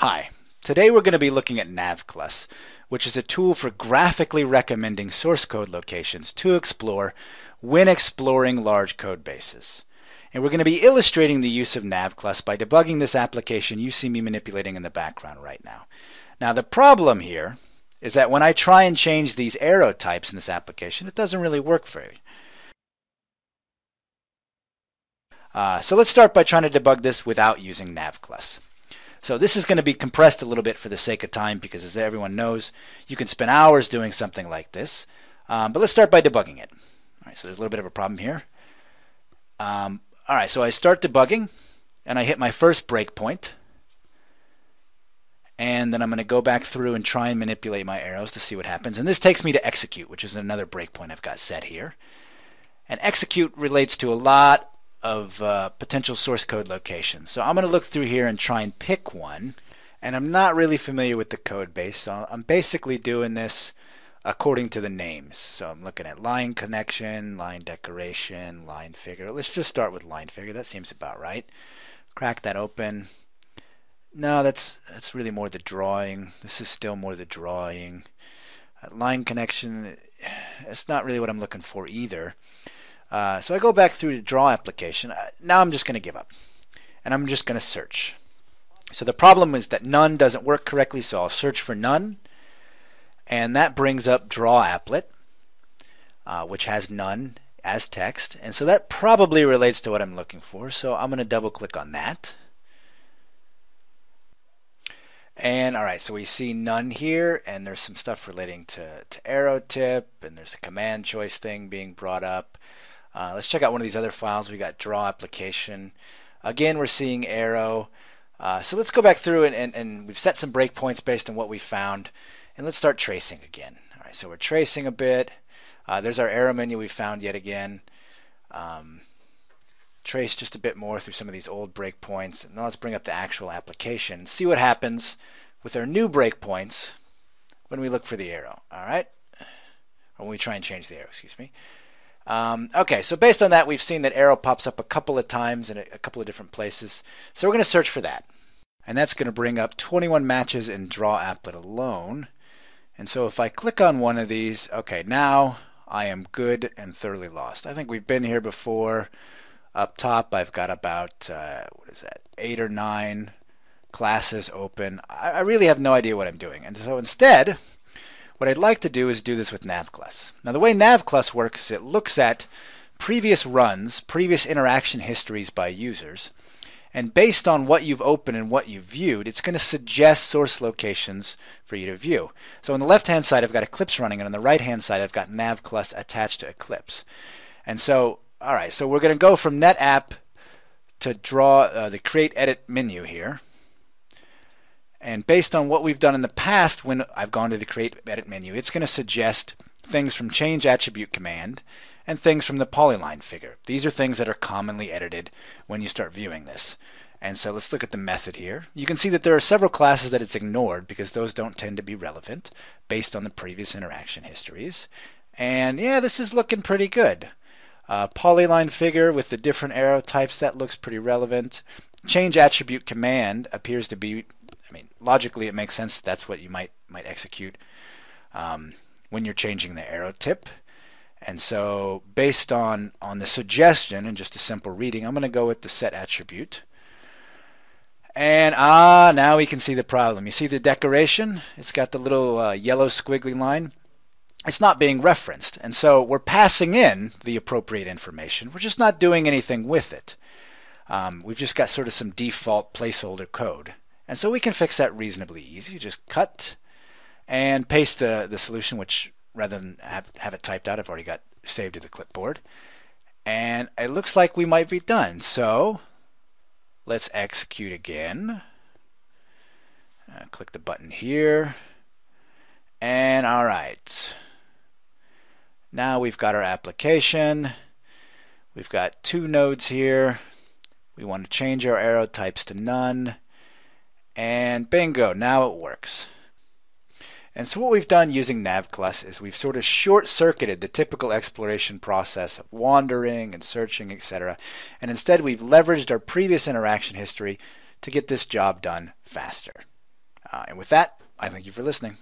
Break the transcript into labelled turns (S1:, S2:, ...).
S1: Hi, today we're going to be looking at NavClus, which is a tool for graphically recommending source code locations to explore when exploring large code bases. And we're going to be illustrating the use of NavClus by debugging this application you see me manipulating in the background right now. Now the problem here is that when I try and change these arrow types in this application, it doesn't really work very. So let's start by trying to debug this without using NavClus. So this is going to be compressed a little bit for the sake of time because, as everyone knows, you can spend hours doing something like this. But let's start by debugging it. All right, so there's a little bit of a problem here. All right, so I start debugging, and I hit my first breakpoint. And then I'm going to go back through and try and manipulate my arrows to see what happens. And this takes me to execute, which is another breakpoint I've got set here. And execute relates to a lot of potential source code locations. So I'm going to look through here and try and pick one. And I'm not really familiar with the code base, so I'm basically doing this according to the names. So I'm looking at line connection, line decoration, line figure. Let's just start with line figure. That seems about right. Crack that open. No, that's really more the drawing. This is still more the drawing. Line connection, it's not really what I'm looking for either. So I go back through the draw application. Now I'm just going to give up. And I'm just going to search. So the problem is that none doesn't work correctly, so I'll search for none. And that brings up draw applet, which has none as text. And so that probably relates to what I'm looking for. So I'm going to double click on that. And alright, so we see none here, and there's some stuff relating to arrow tip, and there's a command choice thing being brought up. Let's check out one of these other files. We got draw application. Again, we're seeing arrow. So let's go back through and we've set some breakpoints based on what we found. And let's start tracing again. All right, so we're tracing a bit. There's our arrow menu we found yet again. Trace just a bit more through some of these old breakpoints. And now let's bring up the actual application. See what happens with our new breakpoints when we look for the arrow. All right? Or when we try and change the arrow, excuse me. Okay, so based on that, we've seen that arrow pops up a couple of times in a couple of different places. So we're going to search for that. And that's going to bring up 21 matches in draw applet alone. And so if I click on one of these, okay, now I am good and thoroughly lost. I think we've been here before. Up top, I've got about, 8 or 9 classes open. I really have no idea what I'm doing. And so instead, what I'd like to do is do this with NavClus. Now the way NavClus works is it looks at previous runs, previous interaction histories by users, and based on what you've opened and what you've viewed, it's going to suggest source locations for you to view. So on the left-hand side, I've got Eclipse running, and on the right-hand side, I've got NavClus attached to Eclipse. And so, all right, so we're going to go from NetApp to draw the Create Edit menu here. And based on what we've done in the past when I've gone to the Create Edit menu, it's going to suggest things from Change Attribute command and things from the polyline figure. These are things that are commonly edited when you start viewing this. And so let's look at the method here. You can see that there are several classes that it's ignored because those don't tend to be relevant based on the previous interaction histories. And yeah, this is looking pretty good. Polyline figure with the different arrow types, that looks pretty relevant. Change Attribute command appears to be, logically it makes sense that that's what you might execute when you're changing the arrow tip. And so based on the suggestion and just a simple reading, I'm going to go with the set attribute. And now we can see the problem. You see the decoration? It's got the little yellow squiggly line. It's not being referenced. And so we're passing in the appropriate information. We're just not doing anything with it. We've just got sort of some default placeholder code. And so we can fix that reasonably easy. You just cut and paste the solution, which rather than have it typed out, I've already got saved to the clipboard. And it looks like we might be done. So let's execute again. Click the button here. And all right. Now we've got our application. We've got 2 nodes here. We want to change our arrow types to none. And bingo, now it works. And so what we've done using NavClus is we've sort of short-circuited the typical exploration process of wandering and searching, etc. And instead we've leveraged our previous interaction history to get this job done faster. And with that, I thank you for listening.